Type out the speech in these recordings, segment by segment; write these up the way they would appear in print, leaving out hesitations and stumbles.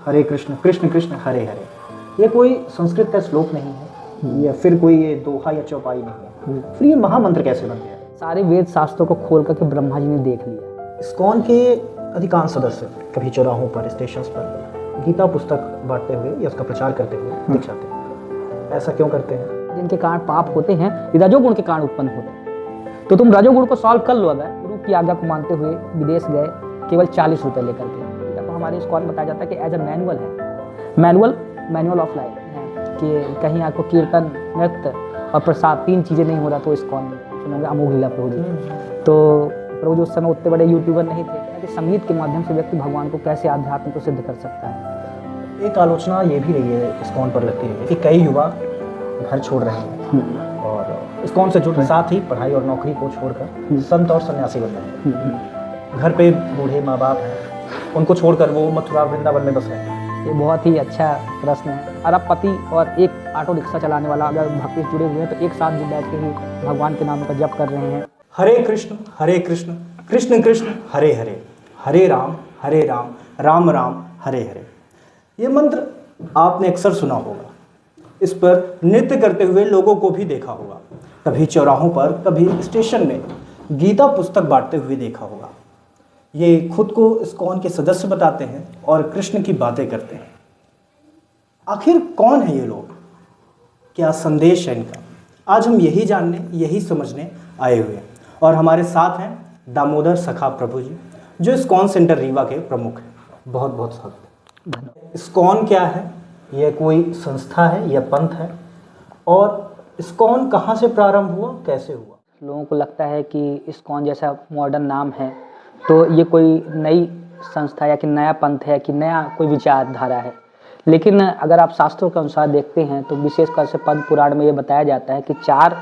हरे कृष्ण कृष्ण कृष्ण हरे हरे, ये कोई संस्कृत का श्लोक नहीं है या फिर कोई ये दोहा या चौपाई नहीं है, फिर ये महामंत्र कैसे बन गया? सारे वेद शास्त्रों को खोल करके ब्रह्मा जी ने देख लिया। इस्कॉन के अधिकांश सदस्य कभी चौराहों पर, स्टेशन पर गीता पुस्तक बांटते हुए या उसका प्रचार करते हुए दिख जाते हैं। ऐसा क्यों करते हैं? जिनके कारण पाप होते हैं रजोगुण के कारण उत्पन्न होते हैं। तो तुम रजोगुण को सॉल्व कर लो। अगर गुरु की आज्ञा को मानते हुए विदेश गए केवल 40 रुपये लेकर के, तब हमारे इस्कॉन में बताया जाता है कि एज अ मैनुअल है, मैनुअल ऑफ लाइफ है कि कहीं आपको कीर्तन, नृत्य और प्रसाद 3 चीज़ें नहीं हो रहा तो इस्कॉन में सुनोगे अमोघ लीला प्रभु जी। तो प्रभु जी उस समय उतने बड़े यूट्यूबर नहीं थे कि संगीत के माध्यम से व्यक्ति भगवान को कैसे आध्यात्म को सिद्ध कर सकता है। एक आलोचना ये भी रही है इस्कॉन पर लगती है कि कई युवा घर छोड़ रहे हैं और इस्कॉन से जुड़े साथ ही पढ़ाई और नौकरी को छोड़कर संत और सन्यासी बन रहे हैं। घर पे बूढ़े माँ बाप हैं, उनको छोड़कर वो मथुरा वृंदावन में बस रहे हैं। ये बहुत ही अच्छा प्रश्न है। अरबपति और एक ऑटो रिक्शा चलाने वाला अगर भक्ति से जुड़े हुए हैं तो एक साथ जो बैठ के ही भगवान के नाम का जप कर रहे हैं। हरे कृष्ण कृष्ण कृष्ण हरे हरे, हरे राम राम राम हरे हरे। ये मंत्र आपने अक्सर सुना होगा, इस पर नृत्य करते हुए लोगों को भी देखा होगा, कभी चौराहों पर, कभी स्टेशन में गीता पुस्तक बांटते हुए देखा होगा। ये खुद को इस्कॉन के सदस्य बताते हैं और कृष्ण की बातें करते हैं। आखिर कौन है ये लोग, क्या संदेश है इनका? आज हम यही जानने, यही समझने आए हुए हैं। और हमारे साथ हैं दामोदर सखा प्रभु जी, जो इस्कॉन सेंटर रीवा के प्रमुख हैं। बहुत बहुत स्वागत है। इस्कॉन क्या है? यह कोई संस्था है या पंथ है? और इस्कॉन कहाँ से प्रारंभ हुआ, कैसे हुआ? लोगों को लगता है कि इस्कॉन जैसा मॉडर्न नाम है तो ये कोई नई संस्था या कि नया पंथ है कि नया कोई विचारधारा है। लेकिन अगर आप शास्त्रों के अनुसार देखते हैं तो विशेषकर से पद्म पुराण में ये बताया जाता है कि 4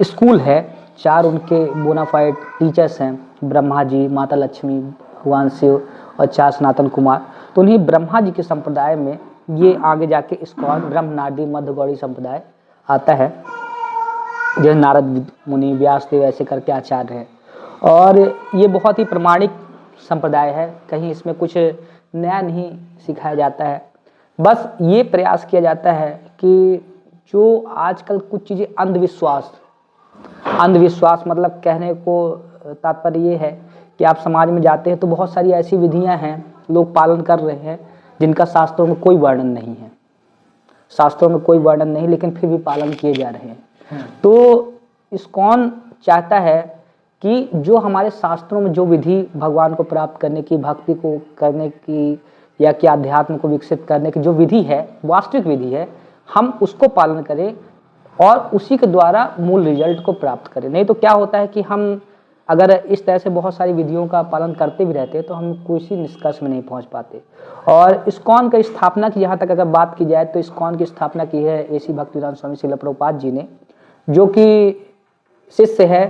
स्कूल है, 4 उनके बोनाफाइड टीचर्स हैं, ब्रह्मा जी, माता लक्ष्मी, भगवान शिव और 4 सनातन कुमार। तो उन्हीं ब्रह्मा जी के संप्रदाय में ये आगे जाके इस्कॉन ब्रह्म नारदी मध्य गौड़ी संप्रदाय आता है, जो नारद मुनि, व्यासदेव ऐसे करके आचार्य हैं। और ये बहुत ही प्रमाणिक संप्रदाय है, कहीं इसमें कुछ नया नहीं सिखाया जाता है। बस ये प्रयास किया जाता है कि जो आजकल कुछ चीज़ें अंधविश्वास मतलब कहने को तात्पर्य ये है कि आप समाज में जाते हैं तो बहुत सारी ऐसी विधियां हैं लोग पालन कर रहे हैं जिनका शास्त्रों में कोई वर्णन नहीं है, लेकिन फिर भी पालन किए जा रहे हैं। तो इस्कॉन चाहता है कि जो हमारे शास्त्रों में जो विधि भगवान को प्राप्त करने की, भक्ति को करने की या कि अध्यात्म को विकसित करने की जो विधि है, वास्तविक विधि है, हम उसको पालन करें और उसी के द्वारा मूल रिजल्ट को प्राप्त करें। नहीं तो क्या होता है कि हम अगर इस तरह से बहुत सारी विधियों का पालन करते भी रहते हैं तो हम किसी निष्कर्ष में नहीं पहुंच पाते। और इस्कॉन की स्थापना की जहाँ तक अगर बात की जाए तो इस्कॉन की स्थापना की है एसी भक्तिवेदांत स्वामी श्रील प्रभुपाद जी ने, जो कि शिष्य है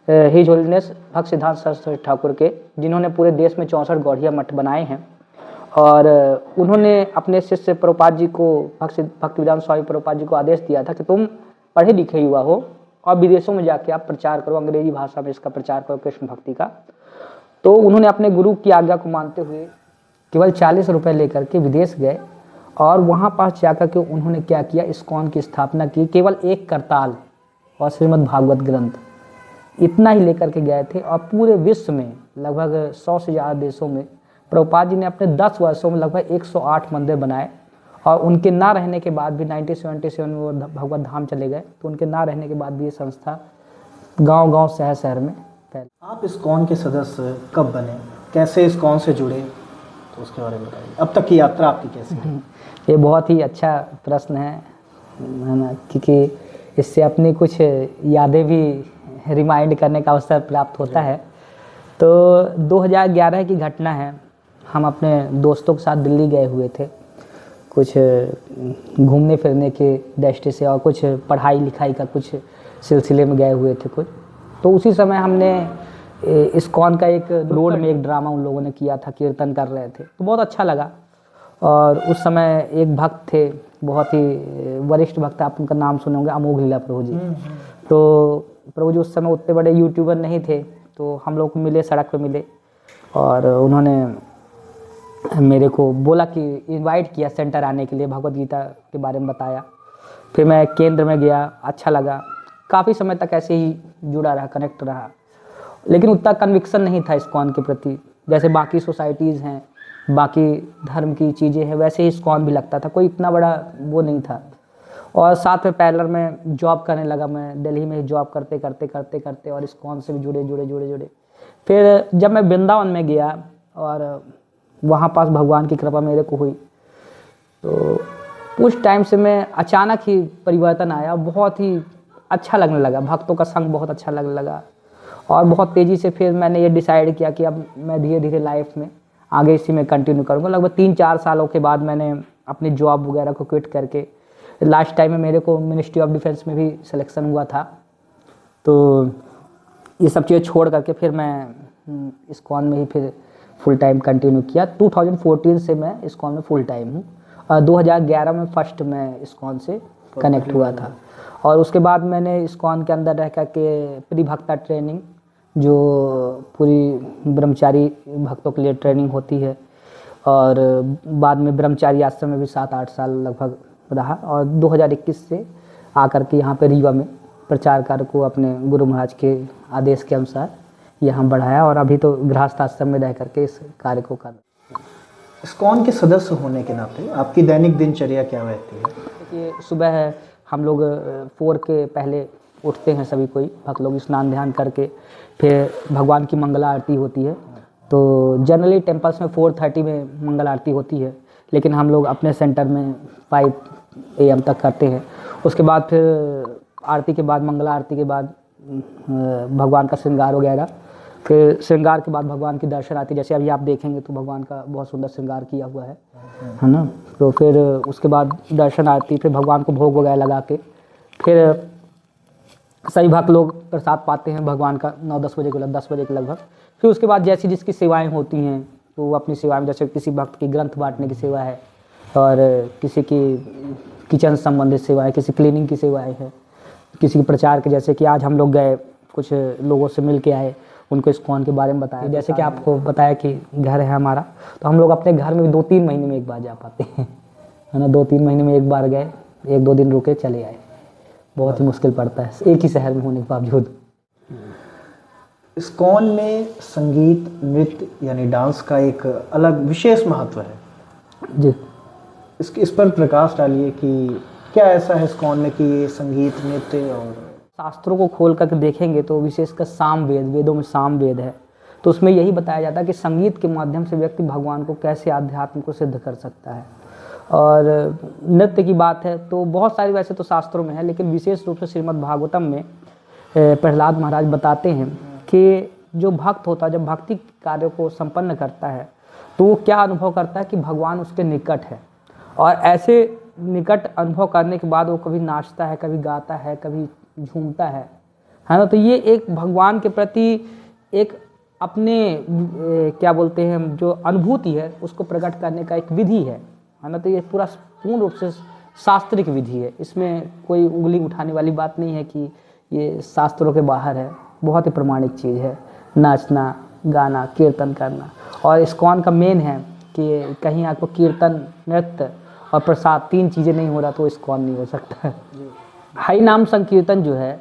हिज होलीनेस भक्त सिद्धांत सरस्वती ठाकुर के, जिन्होंने पूरे देश में 64 गौड़िया मठ बनाए हैं। और उन्होंने अपने शिष्य प्रभुपाद जी को, भक्तिवेदांत स्वामी प्रभुपाद जी को आदेश दिया था कि तुम पढ़े लिखे युवा हो और विदेशों में जाके आप प्रचार करो, अंग्रेजी भाषा में इसका प्रचार करो कृष्ण भक्ति का। तो उन्होंने अपने गुरु की आज्ञा को मानते हुए केवल 40 रुपये लेकर के विदेश गए और वहाँ पास जाकर के उन्होंने क्या किया, इस्कॉन की स्थापना की। केवल 1 करताल और श्रीमद् भागवत ग्रंथ इतना ही लेकर के गए थे और पूरे विश्व में लगभग 100 से ज़्यादा देशों में प्रभुपाद जी ने अपने 10 वर्षों में लगभग 108 मंदिर बनाए। और उनके ना रहने के बाद भी 1977 में वो भगवत धाम चले गए, तो उनके ना रहने के बाद भी ये संस्था गांव-गांव, शहर-शहर में फैली। आप इस्कॉन के सदस्य कब बने, कैसे इस्कॉन से जुड़े, तो उसके बारे में बताइए। अब तक की यात्रा आपकी कैसी है? ये बहुत ही अच्छा प्रश्न है ना, क्योंकि इससे अपनी कुछ यादें भी रिमाइंड करने का अवसर प्राप्त होता है। तो 2011 की घटना है, हम अपने दोस्तों के साथ दिल्ली गए हुए थे कुछ घूमने फिरने के दृष्टि से और कुछ पढ़ाई लिखाई का कुछ सिलसिले में गए हुए थे कुछ। तो उसी समय हमने इस्कॉन का एक रोड में एक ड्रामा उन लोगों ने किया था, कीर्तन कर रहे थे, तो बहुत अच्छा लगा। और उस समय एक भक्त थे, बहुत ही वरिष्ठ भक्त, आप उनका नाम सुने होंगे, अमोघ लीला प्रभु जी। तो प्रभु जी उस समय उतने बड़े यूट्यूबर नहीं थे, तो हम लोग को मिले, सड़क पे मिले और उन्होंने मेरे को बोला कि इनवाइट किया सेंटर आने के लिए, भगवत गीता के बारे में बताया। फिर मैं केंद्र में गया, अच्छा लगा, काफ़ी समय तक ऐसे ही जुड़ा रहा, कनेक्ट रहा। लेकिन उतना कन्विक्शन नहीं था इस्कॉन के प्रति, जैसे बाकी सोसाइटीज़ हैं, बाकी धर्म की चीज़ें हैं, वैसे ही इस्कॉन भी लगता था, कोई इतना बड़ा वो नहीं था। और साथ में पैरेलल में जॉब करने लगा, मैं दिल्ली में ही जॉब करते करते करते करते और इस्कॉन से भी जुड़े। फिर जब मैं वृंदावन में गया और वहाँ पास भगवान की कृपा मेरे को हुई, तो उस टाइम से मैं अचानक ही परिवर्तन आया, बहुत ही अच्छा लगने लगा, भक्तों का संग बहुत अच्छा लगने लगा। और बहुत तेज़ी से फिर मैंने ये डिसाइड किया कि अब मैं धीरे धीरे लाइफ में आगे इसी में कंटिन्यू करूँगा। लगभग 3-4 सालों के बाद मैंने अपनी जॉब वगैरह को क्विट करके, लास्ट टाइम में मेरे को मिनिस्ट्री ऑफ डिफेंस में भी सिलेक्शन हुआ था, तो ये सब चीज़ें छोड़ करके फिर मैं इस्कॉन में ही फिर फुल टाइम कंटिन्यू किया। 2014 से मैं इस्कॉन में फुल टाइम हूँ, और 2011 में फर्स्ट मैं इस्कॉन से कनेक्ट हुआ था। और उसके बाद मैंने इस्कॉन के अंदर रह कर के प्रिभक्ता ट्रेनिंग, जो पूरी ब्रह्मचारी भक्तों के लिए ट्रेनिंग होती है, और बाद में ब्रह्मचारी आश्रम में भी 7-8 साल लगभग रहा। और 2021 से आकर के यहाँ पे रीवा में प्रचार कार्य को अपने गुरु महाराज के आदेश के अनुसार यहाँ बढ़ाया, और अभी तो गृहस्थ आश्रम में रह करके इस कार्य को कर। इस्कॉन के सदस्य होने के नाते आपकी दैनिक दिनचर्या क्या रहती है? देखिए, सुबह हम लोग 4 के पहले उठते हैं, सभी कोई भक्त लोग स्नान ध्यान करके, फिर भगवान की मंगला आरती होती है। तो जनरली टेम्पल्स में 4:30 में मंगल आरती होती है, लेकिन हम लोग अपने सेंटर में 5 AM तक करते हैं। उसके बाद फिर आरती के बाद, मंगला आरती के बाद भगवान का श्रृंगार वगैरह, फिर श्रृंगार के बाद भगवान की दर्शन आती है। जैसे अभी आप देखेंगे तो भगवान का बहुत सुंदर श्रृंगार किया हुआ है ना। तो फिर उसके बाद दर्शन आती, फिर भगवान को भोग वगैरह लगा के फिर सभी भक्त लोग प्रसाद पाते हैं भगवान का 9-10 बजे के 10 बजे के लगभग। फिर उसके बाद जैसी जिसकी सेवाएं होती हैं तो वो अपनी सेवा में, जैसे किसी भक्त की ग्रंथ बांटने की सेवा है, और किसी की किचन संबंधित सेवा है, किसी क्लीनिंग की सेवाएं है, किसी के प्रचार के, जैसे कि आज हम लोग गए, कुछ लोगों से मिल के आए, उनको इस्कॉन के बारे में बताया। जैसे कि आपको बताया कि घर है हमारा, तो हम लोग अपने घर में भी 2-3 महीने में एक बार जा पाते हैं, है ना। 2-3 महीने में एक बार गए, 1-2 दिन रुके चले आए, बहुत ही मुश्किल पड़ता है एक ही शहर में होने के बावजूद। इस्कॉन में संगीत, नृत्य यानी डांस का एक अलग विशेष महत्व है जी। इस पर प्रकाश डालिए कि क्या ऐसा है इस्कॉन में कि ये संगीत, नृत्य और शास्त्रों को खोल करके देखेंगे तो विशेषकर साम वेद, वेदों में साम वेद है, तो उसमें यही बताया जाता है कि संगीत के माध्यम से व्यक्ति भगवान को कैसे आध्यात्म को सिद्ध कर सकता है। और नृत्य की बात है तो बहुत सारी वैसे तो शास्त्रों में है, लेकिन विशेष रूप से श्रीमद् भागवतम में प्रहलाद महाराज बताते हैं कि जो भक्त होता है, जब भक्ति कार्य को संपन्न करता है तो वो क्या अनुभव करता है कि भगवान उसके निकट है, और ऐसे निकट अनुभव करने के बाद वो कभी नाचता है, कभी गाता है, कभी झूमता है ना। तो ये एक भगवान के प्रति एक अपने क्या बोलते हैं जो अनुभूति है उसको प्रकट करने का एक विधि है ना। तो ये पूरा पूर्ण रूप से शास्त्रिक विधि है, इसमें कोई उंगली उठाने वाली बात नहीं है कि ये शास्त्रों के बाहर है, बहुत ही प्रमाणिक चीज़ है नाचना, गाना, कीर्तन करना। और इस्कॉन का मेन है कि कहीं आपको कीर्तन, नृत्य और प्रसाद 3 चीज़ें नहीं हो रहा तो इस्कॉन नहीं हो सकता है। हरि नाम संकीर्तन जो है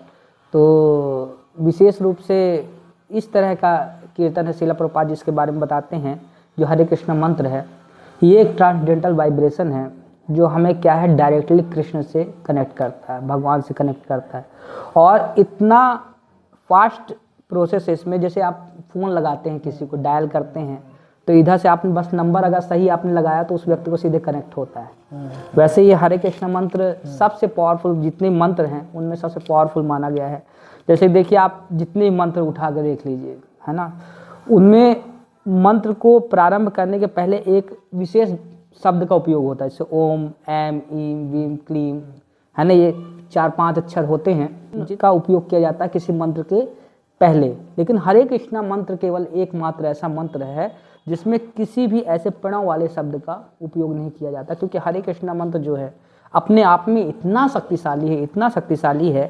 तो विशेष रूप से इस तरह का कीर्तन है, श्रील प्रभुपाद जी इसके बारे में बताते हैं, जो हरे कृष्ण मंत्र है, ये एक ट्रांसडेंटल वाइब्रेशन है जो हमें क्या है डायरेक्टली कृष्ण से कनेक्ट करता है, भगवान से कनेक्ट करता है। और इतना फास्ट प्रोसेस है इसमें, जैसे आप फ़ोन लगाते हैं, किसी को डायल करते हैं तो इधर से आपने बस नंबर अगर सही आपने लगाया तो उस व्यक्ति को सीधे कनेक्ट होता है। वैसे ये हरे कृष्ण मंत्र सबसे पावरफुल, जितने मंत्र हैं उनमें सबसे पावरफुल माना गया है। जैसे देखिए आप जितने मंत्र उठा कर देख लीजिए, है ना, उनमें मंत्र को प्रारंभ करने के पहले एक विशेष शब्द का उपयोग होता है, जैसे ओम, ऐम, ईम, वीम, क्लीम, है ना, ये 4-5 अक्षर होते हैं जिनका उपयोग किया जाता है किसी मंत्र के पहले। लेकिन हरे कृष्णा मंत्र केवल एकमात्र ऐसा मंत्र है जिसमें किसी भी ऐसे प्रणव वाले शब्द का उपयोग नहीं किया जाता, क्योंकि हरे कृष्णा मंत्र जो है अपने आप में इतना शक्तिशाली है, इतना शक्तिशाली है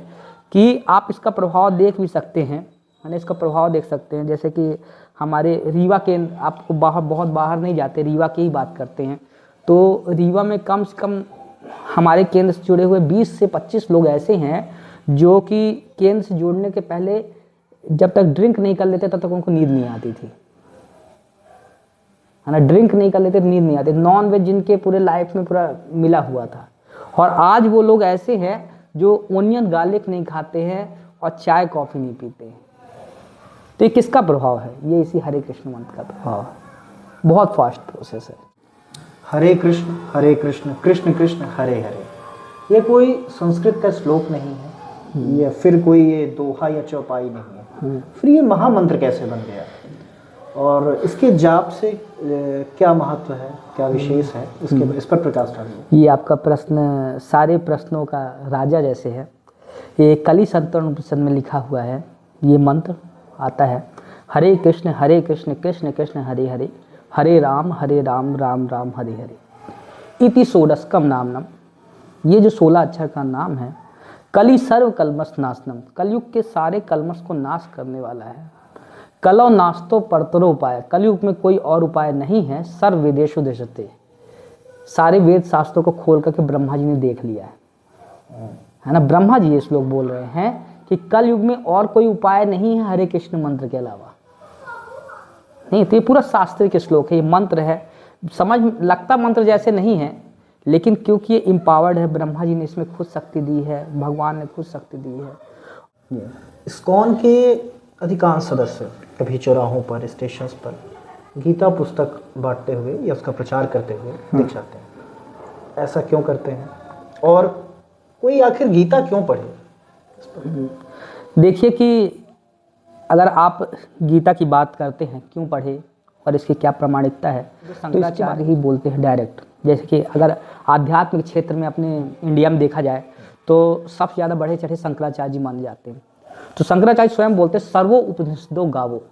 कि आप इसका प्रभाव देख भी सकते हैं है ना, इसका प्रभाव देख सकते हैं। जैसे कि हमारे रीवा केंद्र, आपको बहुत बाहर नहीं जाते, रीवा की ही बात करते हैं, तो रीवा में कम से कम हमारे केंद्र से जुड़े हुए 20 से 25 लोग ऐसे हैं जो कि केंद्र से जुड़ने के पहले जब तक ड्रिंक नहीं कर लेते तब तक उनको नींद नहीं आती थी, है ना। ड्रिंक नहीं कर लेते नींद नहीं आती। नॉन वेज जिनके पूरे लाइफ में पूरा मिला हुआ था, और आज वो लोग ऐसे हैं जो ओनियन गार्लिक नहीं खाते हैं और चाय कॉफ़ी नहीं पीते हैं। तो ये किसका प्रभाव है? ये इसी हरे कृष्ण मंत्र का प्रभाव है। बहुत फास्ट प्रोसेस है। हरे कृष्ण कृष्ण कृष्ण हरे हरे, ये कोई संस्कृत का श्लोक नहीं है या फिर कोई ये दोहा या चौपाई नहीं है, फिर ये महामंत्र कैसे बन गया और इसके जाप से क्या महत्व है, क्या विशेष है, इसके इस पर प्रकाश डालिए। ये आपका प्रश्न सारे प्रश्नों का राजा जैसे है। ये कली संतरण उपनिषद में लिखा हुआ है। ये मंत्र आता है, हरे कृष्ण कृष्ण कृष्ण हरे हरे, हरे राम राम राम हरे हरे, इति षोडशकम नामनम। ये जो 16 अक्षर का नाम है, कली सर्व कलमश नाशनम, कलयुग के सारे कलमश को नाश करने वाला है। कलो नास्तो परतरो उपाय, कलयुग में कोई और उपाय नहीं है। सर्व वेदेषु दृश्यते, सारे वेद शास्त्रों को खोल करके ब्रह्मा जी ने देख लिया है ना। ब्रह्मा जी ये श्लोक बोल रहे हैं कि कलयुग में और कोई उपाय नहीं है हरे कृष्ण मंत्र के अलावा। नहीं, तो ये पूरा शास्त्र के श्लोक है, ये मंत्र है। समझ लगता मंत्र जैसे नहीं है, लेकिन क्योंकि ये इम्पावर्ड है, ब्रह्मा जी ने इसमें खुद शक्ति दी है, भगवान ने खुद शक्ति दी है। इस्कॉन के अधिकांश सदस्य कभी चौराहों पर, स्टेशंस पर गीता पुस्तक बांटते हुए या उसका प्रचार करते हुए दिख जाते हैं। ऐसा क्यों करते हैं और कोई आखिर गीता क्यों पढ़े? देखिए कि अगर आप गीता की बात करते हैं क्यों पढ़े और इसकी क्या प्रामाणिकता है, तो शंकराचार्य ही बोलते हैं डायरेक्ट। जैसे कि अगर आध्यात्मिक क्षेत्र में अपने इंडिया में देखा जाए तो सबसे ज़्यादा बढ़े चढ़े शंकराचार्य जी माने जाते हैं। तो शंकराचार्य स्वयं बोलते हैं सर्वो उपनिषदो गावो,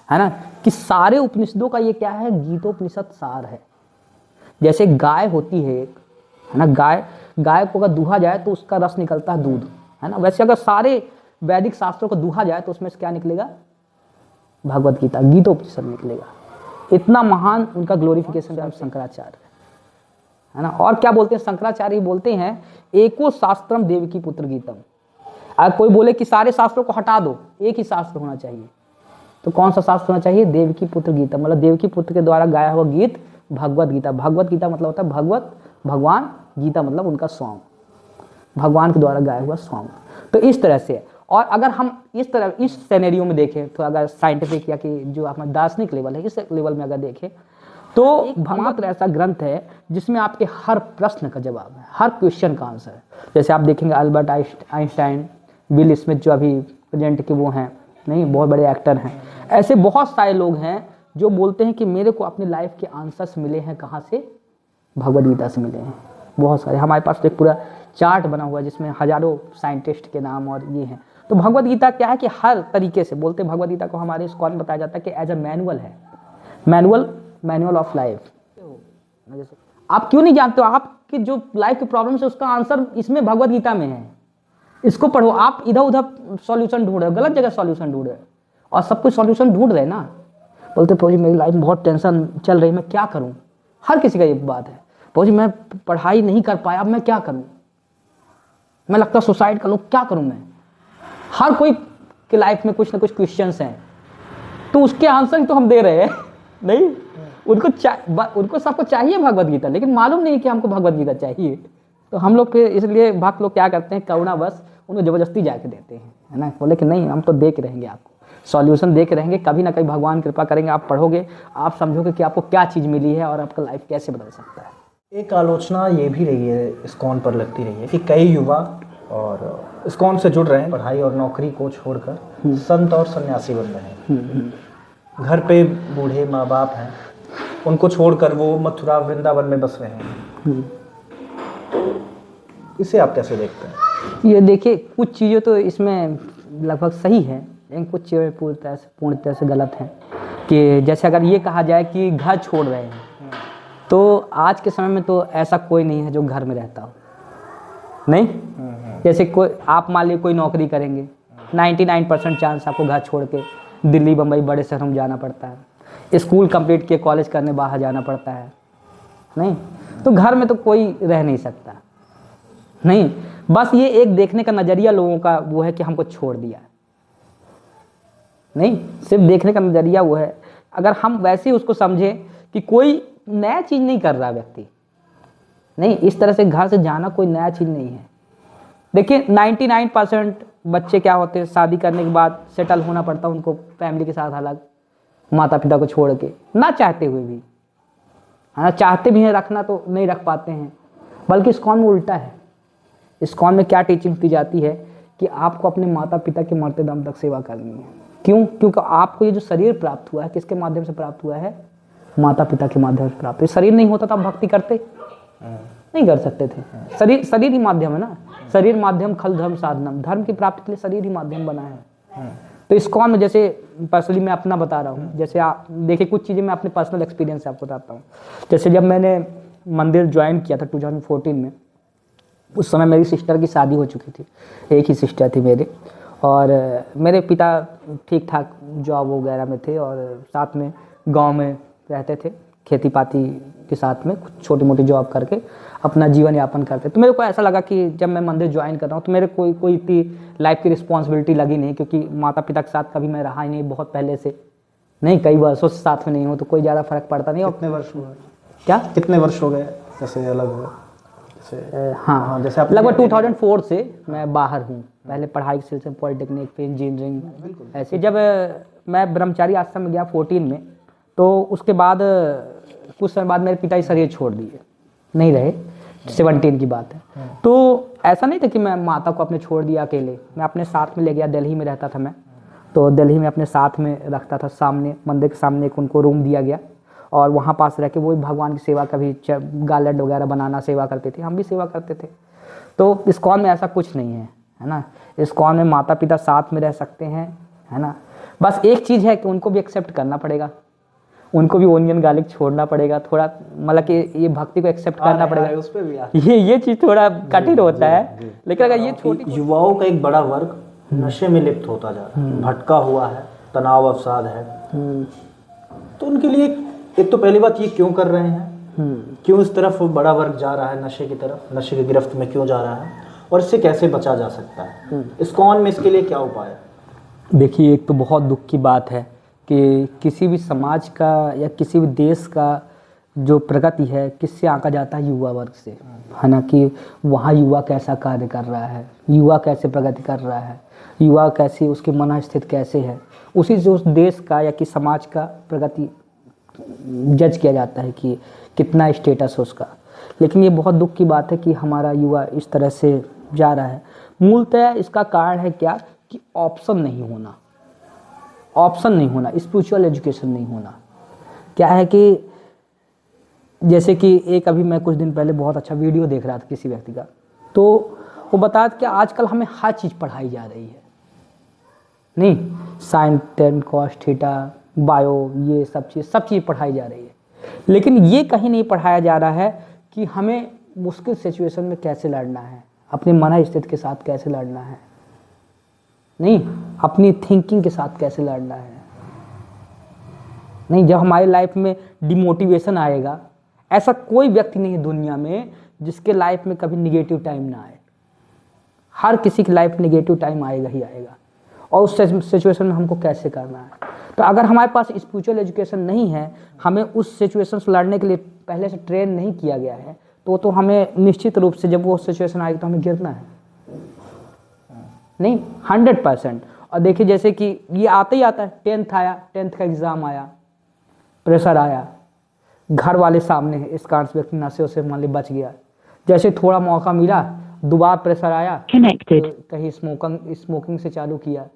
है ना, कि सारे उपनिषदों का ये क्या है, गीतोपनिषद सार है। जैसे गाय होती है एक, है ना, गाय को अगर दूहा जाए तो उसका रस निकलता है दूध, है ना। वैसे अगर सारे वैदिक शास्त्रों को दूहा जाए तो उसमें से क्या निकलेगा? भगवत गीता, गीतोपनिषद निकलेगा। इतना महान उनका ग्लोरिफिकेशन शंकराचार्य, है ना। और क्या बोलते हैं शंकराचार्य? बोलते हैं एको शास्त्रम देवकी पुत्र गीतम। अगर कोई बोले कि सारे शास्त्रों को हटा दो, एक ही शास्त्र होना चाहिए, तो कौन सा शास्त्र होना चाहिए? देवकी पुत्र गीतम, मतलब देवकी पुत्र के द्वारा गाया हुआ गीत भगवत गीता। भगवत गीता मतलब होता है भगवत, भगवान, गीता मतलब उनका सॉन्ग, भगवान के द्वारा गाया हुआ सॉन्ग। तो इस तरह से, और अगर हम इस तरह इस सिनेरियो में देखें तो अगर साइंटिफिक या कि जो हमारा दार्शनिक लेवल है, इस लेवल में अगर देखें तो भागवत ऐसा ग्रंथ है जिसमें आपके हर प्रश्न का जवाब है, हर क्वेश्चन का आंसर है। जैसे आप देखेंगे अल्बर्ट आइंस्टाइन, विल स्मिथ जो अभी प्रेजेंट के वो हैं, नहीं, बहुत बड़े एक्टर हैं, ऐसे बहुत सारे लोग हैं जो बोलते हैं कि मेरे को अपनी लाइफ के आंसर्स मिले हैं कहाँ से? भगवद गीता से मिले हैं। बहुत सारे, हमारे पास तो एक पूरा चार्ट बना हुआ है जिसमें हजारों साइंटिस्ट के नाम और ये हैं। तो भगवद गीता क्या है कि हर तरीके से बोलते हैं, भगवद गीता को हमारे इस्कॉन में बताया जाता है कि एज अ मैनुअल है, मैनुअल ऑफ लाइफ। आप क्यों नहीं जानते हो? आपकी जो लाइफ की प्रॉब्लम है उसका आंसर इसमें भगवद गीता में है। इसको पढ़ो। आप इधर उधर सॉल्यूशन ढूंढ रहे हो, गलत जगह सॉल्यूशन ढूंढ रहे हो, और सब कुछ सॉल्यूशन ढूंढ रहे हैं ना। बोलते प्रभु जी मेरी लाइफ में बहुत टेंशन चल रही है, मैं क्या करूं? हर किसी का ये बात है, प्रभु जी मैं पढ़ाई नहीं कर पाया, अब मैं क्या करूं? मैं लगता सुसाइड कर लूं, क्या करूं मैं? हर कोई की लाइफ में कुछ ना कुछ क्वेश्चंस हैं, तो उसके आंसर तो हम दे रहे हैं। नहीं, उनको सबको चाहिए भगवद गीता, लेकिन मालूम नहीं कि हमको भगवद गीता चाहिए। तो हम लोग के इसलिए भक्त लोग क्या करते हैं, करुणावश उनको जबरदस्ती जाके देते हैं, है ना। बोले कि नहीं, हम तो दे के रहेंगे, आपको सॉल्यूशन दे के रहेंगे, कभी ना कभी भगवान कृपा करेंगे, आप पढ़ोगे, आप समझोगे कि आपको क्या चीज़ मिली है और आपका लाइफ कैसे बदल सकता है। एक आलोचना ये भी रही है, इस्कॉन पर लगती रही है कि कई युवा और इस्कॉन से जुड़ रहे हैं, पढ़ाई और नौकरी को छोड़कर संत और सन्यासी बन रहे हैं। घर पे बूढ़े माँ बाप हैं, उनको छोड़कर वो मथुरा वृंदावन में बस रहे हैं। इसे आप कैसे देखते हैं? ये देखिए, कुछ चीज़ें तो इसमें लगभग सही है, लेकिन कुछ चीज़ें पूर्णतः से गलत हैं। कि जैसे अगर ये कहा जाए कि घर छोड़ रहे हैं, तो आज के समय में तो ऐसा कोई नहीं है जो घर में रहता हो, नहीं। जैसे कोई, आप मान लीजिए कोई नौकरी करेंगे, 99% चांस आपको घर छोड़ के दिल्ली बम्बई बड़े शहरों में जाना पड़ता है, स्कूल कंप्लीट किए कॉलेज करने बाहर जाना पड़ता है, नहीं तो घर में तो कोई रह नहीं सकता। नहीं, बस ये एक देखने का नज़रिया लोगों का वो है कि हमको छोड़ दिया, नहीं सिर्फ देखने का नज़रिया वो है। अगर हम वैसे ही उसको समझें कि कोई नया चीज़ नहीं कर रहा व्यक्ति, नहीं इस तरह से घर से जाना कोई नया चीज़ नहीं है। देखिए 99% बच्चे क्या होते हैं, शादी करने के बाद सेटल होना पड़ता है उनको फैमिली के साथ, अलग माता पिता को छोड़ के, ना चाहते हुए भी, हाँ चाहते भी हैं रखना तो नहीं रख पाते हैं। बल्कि इस्कॉन में उल्टा है। इस्कॉन में क्या टीचिंग दी जाती है कि आपको अपने माता पिता के मरते दम तक सेवा करनी है। क्यों? क्योंकि आपको ये जो शरीर प्राप्त हुआ है किसके माध्यम से प्राप्त हुआ है? माता पिता के माध्यम से प्राप्त। शरीर नहीं होता तो आप भक्ति करते नहीं कर सकते थे। शरीर ही माध्यम है ना, शरीर माध्यम खल धर्म साधनम, धर्म की प्राप्ति के लिए शरीर ही माध्यम बना है। तो इस्कॉन में जैसे पर्सनली मैं अपना बता रहा हूँ, जैसे आप देखिए कुछ चीज़ें मैं अपने पर्सनल एक्सपीरियंस से आपको बताता हूँ। जैसे जब मैंने मंदिर ज्वाइन किया था 2014 में, उस समय मेरी सिस्टर की शादी हो चुकी थी, एक ही सिस्टर थी मेरी, और मेरे पिता ठीक ठाक जॉब वगैरह में थे और साथ में गांव में रहते थे, खेती पाती के साथ में कुछ छोटी मोटी जॉब करके अपना जीवन यापन करते। तो मेरे को ऐसा लगा कि जब मैं मंदिर ज्वाइन कर रहा हूँ तो मेरे कोई इतनी लाइफ की रिस्पॉन्सिबिलिटी लगी नहीं, क्योंकि माता पिता के साथ कभी मैं रहा ही नहीं, बहुत पहले से नहीं, कई वर्षों से साथ में नहीं हूँ, तो कोई ज़्यादा फर्क पड़ता नहीं। कितने वर्ष हुए? क्या कितने वर्ष हो गए जैसे अलग हुए? हाँ जैसे लगभग 2004 से मैं बाहर हूँ। पहले पढ़ाई के सिलसिले में पॉलिटेक्निक, फिर इंजीनियरिंग, ऐसे। जब मैं ब्रह्मचारी आश्रम में गया 14 में, तो उसके बाद कुछ समय बाद मेरे पिताजी शरीर छोड़ दिए, नहीं रहे, 17 की बात है। तो ऐसा नहीं था कि मैं माता को अपने छोड़ दिया अकेले, मैं अपने साथ में ले गया। दिल्ली में रहता था मैं, तो दिल्ली में अपने साथ में रखता था, सामने मंदिर के सामने एक उनको रूम दिया गया और वहाँ पास रह के वो भगवान की सेवा, कभी गार्लेट वगैरह बनाना सेवा करते थे, हम भी सेवा करते थे। तो इस्कॉन में ऐसा कुछ नहीं है ना। इस्कॉन में माता पिता साथ में रह सकते हैं, है ना। बस एक चीज़ है कि उनको भी एक्सेप्ट करना पड़ेगा, उनको भी ओनियन गार्लिक छोड़ना पड़ेगा थोड़ा, मतलब कि ये भक्ति को एक्सेप्ट करना पड़ेगा। उस पे भी ये चीज़ थोड़ा कठिन होता है, लेकिन अगर ये छोटी युवाओं का एक बड़ा वर्ग नशे में लिप्त होता जा रहा है, भटका हुआ है, तनाव अवसाद है, तो उनके लिए एक तो पहली बात ये क्यों कर रहे हैं, क्यों इस तरफ बड़ा वर्ग जा रहा है नशे की तरफ, नशे की गिरफ्त में क्यों जा रहा है, और इससे कैसे बचा जा सकता है? इस्कॉन में इसके लिए क्या उपाय है? देखिए, एक तो बहुत दुख की बात है कि किसी भी समाज का या किसी भी देश का जो प्रगति है किससे आंका जाता है? युवा वर्ग से, है ना। कि वहाँ युवा कैसा कार्य कर रहा है, युवा कैसे प्रगति कर रहा है, युवा कैसी, उसकी मनस्थिति कैसे है, उसी से उस देश का या कि समाज का प्रगति जज किया जाता है कि कितना स्टेटस है उसका। लेकिन ये बहुत दुख की बात है कि हमारा युवा इस तरह से जा रहा है। मूलतः इसका कारण है क्या कि ऑप्शन नहीं होना, ऑप्शन नहीं होना, स्पिरिचुअल एजुकेशन नहीं होना। क्या है कि जैसे कि एक अभी मैं कुछ दिन पहले बहुत अच्छा वीडियो देख रहा था किसी व्यक्ति का, तो वो बता रहा था कि आजकल हमें हर चीज़ पढ़ाई जा रही है, नहीं sine tan cos theta bio, ये सब चीज़ पढ़ाई जा रही है, लेकिन ये कहीं नहीं पढ़ाया जा रहा है कि हमें मुश्किल सिचुएशन में कैसे लड़ना है, अपनी मन स्थिति के साथ कैसे लड़ना है, नहीं अपनी थिंकिंग के साथ कैसे लड़ना है। नहीं, जब हमारी लाइफ में डिमोटिवेशन आएगा, ऐसा कोई व्यक्ति नहीं है दुनिया में जिसके लाइफ में कभी निगेटिव टाइम ना आए। हर किसी की लाइफ में निगेटिव टाइम आएगा ही आएगा, और उस सिचुएशन में हमको कैसे करना है। तो अगर हमारे पास स्पिरिचुअल एजुकेशन नहीं है, हमें उस सिचुएशन से लड़ने के लिए पहले से ट्रेन नहीं किया गया है, तो हमें निश्चित रूप से जब वो सिचुएशन आएगी तो हमें गिरना है, नहीं 100%। और देखिए जैसे कि ये आता ही आता है, 10th आया, 10th का एग्ज़ाम आया, प्रेशर आया, घर वाले सामने है, इस कारण से व्यक्ति नशे से मान ली बच गया। जैसे थोड़ा मौका मिला, दोबारा प्रेशर आया, तो कहीं स्मोकिंग से चालू किया,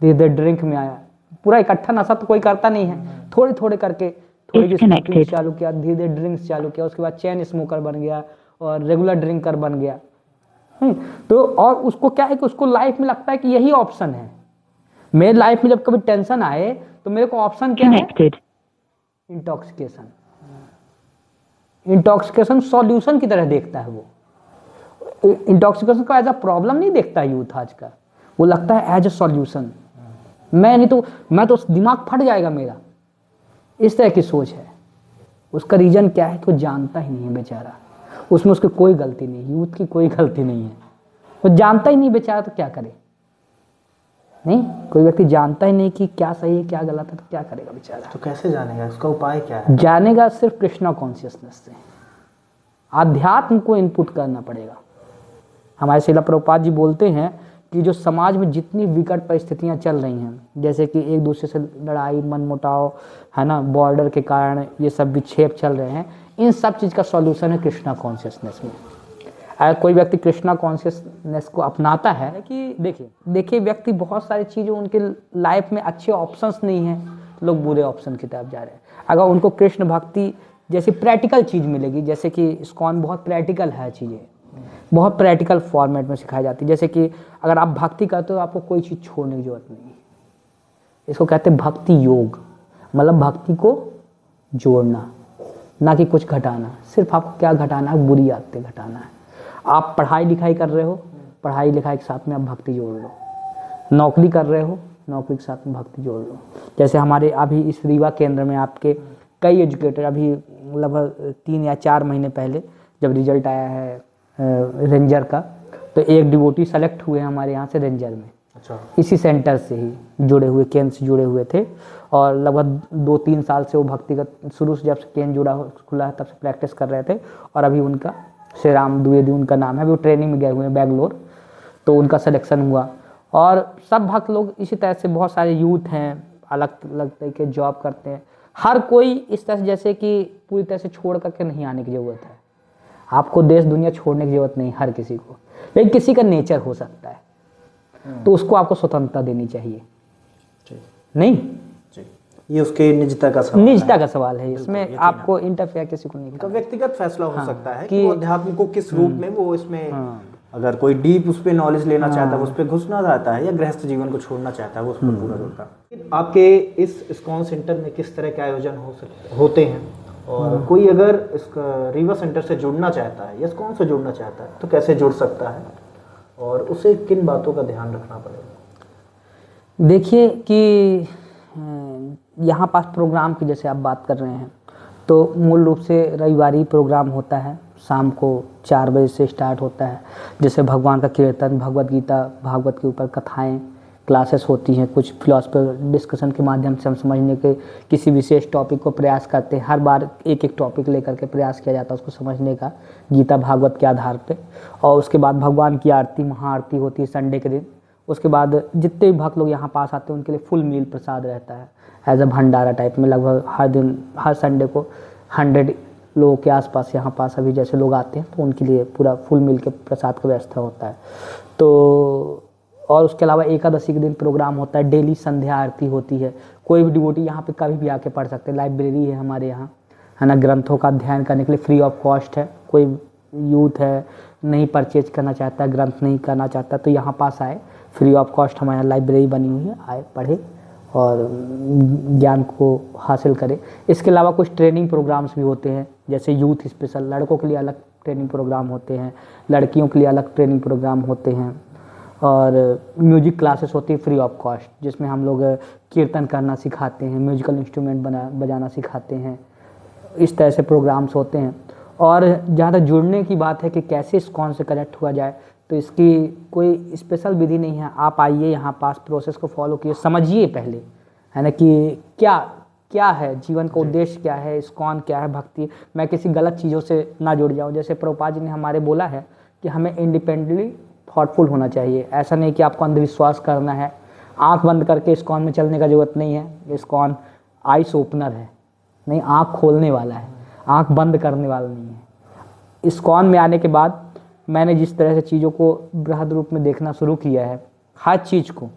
धीरे धीरे ड्रिंक में आया। पूरा इकट्ठा नशा तो कोई करता नहीं है, थोड़े थोड़े करके थोड़ी स्मोकिंग चालू किया, धीरे धीरे ड्रिंक्स चालू किया, उसके बाद चेन स्मोकर बन गया और रेगुलर ड्रिंकर बन गया। तो और उसको क्या है कि उसको लाइफ में लगता है कि यही ऑप्शन है। मेरे लाइफ में जब कभी टेंशन आए तो मेरे को ऑप्शन क्या है? इंटॉक्सिकेशन। इंटॉक्सिकेशन सॉल्यूशन की तरह देखता है वो। इंटॉक्सिकेशन को एज अ प्रॉब्लम नहीं देखता यूथ आज का, वो लगता है एज ए सॉल्यूशन। मैं तो दिमाग फट जाएगा मेरा, इस तरह की सोच है। उसका रीजन क्या है कि वो जानता ही नहीं है बेचारा, उसमें उसकी कोई गलती नहीं, यूथ की कोई गलती नहीं है, वो जानता ही नहीं बेचारा, तो क्या करे। नहीं, कोई व्यक्ति जानता ही नहीं कि क्या सही है क्या गलत है, तो क्या करेगा बेचारा। तो कैसे जानेगा, इसका उपाय क्या है? जानेगा सिर्फ कृष्णा कॉन्शियसनेस से, आध्यात्म को इनपुट करना पड़ेगा। हमारे श्रील प्रभुपाद जी बोलते हैं कि जो समाज में जितनी विकट परिस्थितियां चल रही हैं, जैसे कि एक दूसरे से लड़ाई, मनमुटाव है ना, बॉर्डर के कारण ये सब विक्षेप चल रहे हैं, इन सब चीज़ का सॉल्यूशन है कृष्णा कॉन्शियसनेस में। अगर कोई व्यक्ति कृष्णा कॉन्शियसनेस को अपनाता है कि देखिए व्यक्ति बहुत सारी चीज़ें, उनके लाइफ में अच्छे ऑप्शंस नहीं हैं, लोग बुरे ऑप्शन की तरफ जा रहे हैं। अगर उनको कृष्ण भक्ति जैसी प्रैक्टिकल चीज़ मिलेगी, जैसे कि इस्कॉन बहुत प्रैक्टिकल है, चीज़ें बहुत प्रैक्टिकल फॉर्मेट में सिखाई जाती है। जैसे कि अगर आप भक्ति करते हो, आपको कोई चीज़ छोड़ने की जरूरत नहीं है। इसको कहते हैं भक्ति योग, मतलब भक्ति को जोड़ना, ना कि कुछ घटाना। सिर्फ आपको क्या घटाना है, बुरी आदतें घटाना है। आप पढ़ाई लिखाई कर रहे हो, पढ़ाई लिखाई के साथ में आप भक्ति जोड़ लो। नौकरी कर रहे हो, नौकरी के साथ में भक्ति जोड़ लो। जैसे हमारे अभी इस रीवा केंद्र में आपके कई एजुकेटर, अभी लगभग 3 या 4 महीने पहले जब रिजल्ट आया है रेंजर का, तो एक डिवोटी सेलेक्ट हुए हमारे यहाँ से रेंजर में। अच्छा। इसी सेंटर से ही जुड़े हुए, केंद्र से जुड़े हुए थे, और लगभग 2-3 साल से वो भक्ति का शुरू से जब से केंद्र खुला है तब से प्रैक्टिस कर रहे थे। और अभी उनका श्री राम द्विवेदी उनका नाम है, वो ट्रेनिंग में गए हुए हैं बेंगलोर, तो उनका सिलेक्शन हुआ। और सब भक्त लोग इसी तरह से, बहुत सारे यूथ हैं अलग अलग तरह के जॉब करते हैं। हर कोई इस तरह से, जैसे कि पूरी तरह से छोड़ करके नहीं आने की ज़रूरत है। आपको देश दुनिया छोड़ने की ज़रूरत नहीं हर किसी को, लेकिन किसी का नेचर हो सकता है, तो उसको आपको स्वतंत्रता देनी चाहिए। नहीं, ये उसके निजता का सवाल निजता का सवाल है, इसमें आपको इंटरफेयर किसी को नहीं करना। व्यक्तिगत फैसला हो सकता है कि वो अध्यात्म को किस रूप में वो इसमें, अगर कोई डीप उस पर नॉलेज लेना चाहता है, उस पर घुसना चाहता है, या गृहस्थ जीवन को छोड़ना चाहता है, वो उस पर पूरा जोड़ता है। आपके इस इस्कॉन सेंटर में किस तरह के आयोजन होते हैं, और कोई अगर इस रीवा सेंटर से जुड़ना चाहता है या इस्कॉन से जुड़ना चाहता है, तो कैसे जुड़ सकता है, और उसे किन बातों का ध्यान रखना पड़ेगा? देखिए कि यहाँ पास प्रोग्राम की जैसे आप बात कर रहे हैं, तो मूल रूप से रविवारी प्रोग्राम होता है, शाम को 4 बजे से स्टार्ट होता है। जैसे भगवान का कीर्तन, भगवत गीता, भागवत के ऊपर कथाएं, क्लासेस होती हैं। कुछ फिलोसफिकल डिस्कशन के माध्यम से हम समझने के किसी विशेष टॉपिक को प्रयास करते हैं। हर बार एक एक टॉपिक लेकर के प्रयास किया जाता है उसको समझने का, गीता भागवत के आधार पे। और उसके बाद भगवान की आरती, महाआरती होती है संडे के दिन। उसके बाद जितने भी भक्त लोग यहाँ पास आते हैं उनके लिए फुल मील प्रसाद रहता है, एज अ भंडारा टाइप में। लगभग हर दिन, हर संडे को 100 लोगों के आसपास यहाँ पास अभी जैसे लोग आते हैं, तो उनके लिए पूरा फुल मील के प्रसाद का व्यवस्था होता है। तो और उसके अलावा एकादशी के दिन प्रोग्राम होता है, डेली संध्या आरती होती है। कोई भी डिवोटी यहाँ पे कभी भी आके पढ़ सकते हैं। लाइब्रेरी है हमारे यहाँ, है ना, ग्रंथों का अध्ययन करने के लिए फ्री ऑफ कॉस्ट है। कोई यूथ है नहीं परचेज करना चाहता, ग्रंथ नहीं करना चाहता, तो यहाँ पास आए, फ्री ऑफ कॉस्ट हमारे यहाँ लाइब्रेरी बनी हुई है, आए पढ़े और ज्ञान को हासिल करें। इसके अलावा कुछ ट्रेनिंग प्रोग्राम्स भी होते हैं, जैसे यूथ स्पेशल, लड़कों के लिए अलग ट्रेनिंग प्रोग्राम होते हैं, लड़कियों के लिए अलग ट्रेनिंग प्रोग्राम होते हैं। और म्यूजिक क्लासेस होती है फ्री ऑफ कॉस्ट, जिसमें हम लोग कीर्तन करना सिखाते हैं, म्यूजिकल इंस्ट्रूमेंट बजाना सिखाते हैं। इस तरह से प्रोग्राम्स होते हैं। और जहाँ तक जुड़ने की बात है कि कैसे इस्कॉन से कनेक्ट हुआ जाए, तो इसकी कोई स्पेशल विधि नहीं है। आप आइए यहाँ पास, प्रोसेस को फॉलो कीजिए, समझिए पहले, है ना, कि क्या है जीवन का उद्देश्य, क्या है इस्कॉन, क्या है भक्ति। मैं किसी गलत चीज़ों से ना जुड़ जाऊँ। जैसे प्रभुपाद जी ने हमारे बोला है कि हमें इंडिपेंडेंटली थॉटफुल होना चाहिए। ऐसा नहीं कि आपको अंधविश्वास करना है, आंख बंद करके इस्कॉन में चलने का जरूरत नहीं है। इस्कॉन आइस ओपनर है, नहीं, आंख खोलने वाला है, आंख बंद करने वाला नहीं है। इस्कॉन में आने के बाद मैंने जिस तरह से चीज़ों को बृहद रूप में देखना शुरू किया है, हर चीज़ को,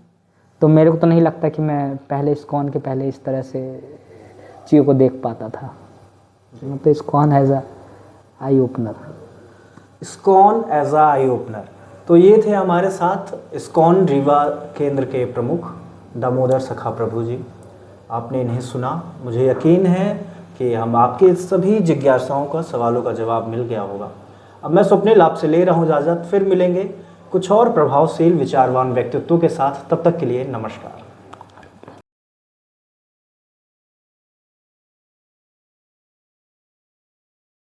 तो मेरे को तो नहीं लगता कि मैं पहले इस्कॉन के पहले इस तरह से चीज़ों को देख पाता था। तो ISKCON as a eye opener, ISKCON as a eye opener. तो ये थे हमारे साथ इस्कॉन रीवा केंद्र के प्रमुख दामोदर सखा प्रभु जी। आपने इन्हें सुना, मुझे यकीन है कि हम आपके सभी जिज्ञासाओं का, सवालों का जवाब मिल गया होगा। अब मैं स्वप्निल आपसे ले रहा हूँ इजाज़त, फिर मिलेंगे कुछ और प्रभावशील विचारवान व्यक्तित्वों के साथ। तब तक के लिए नमस्कार।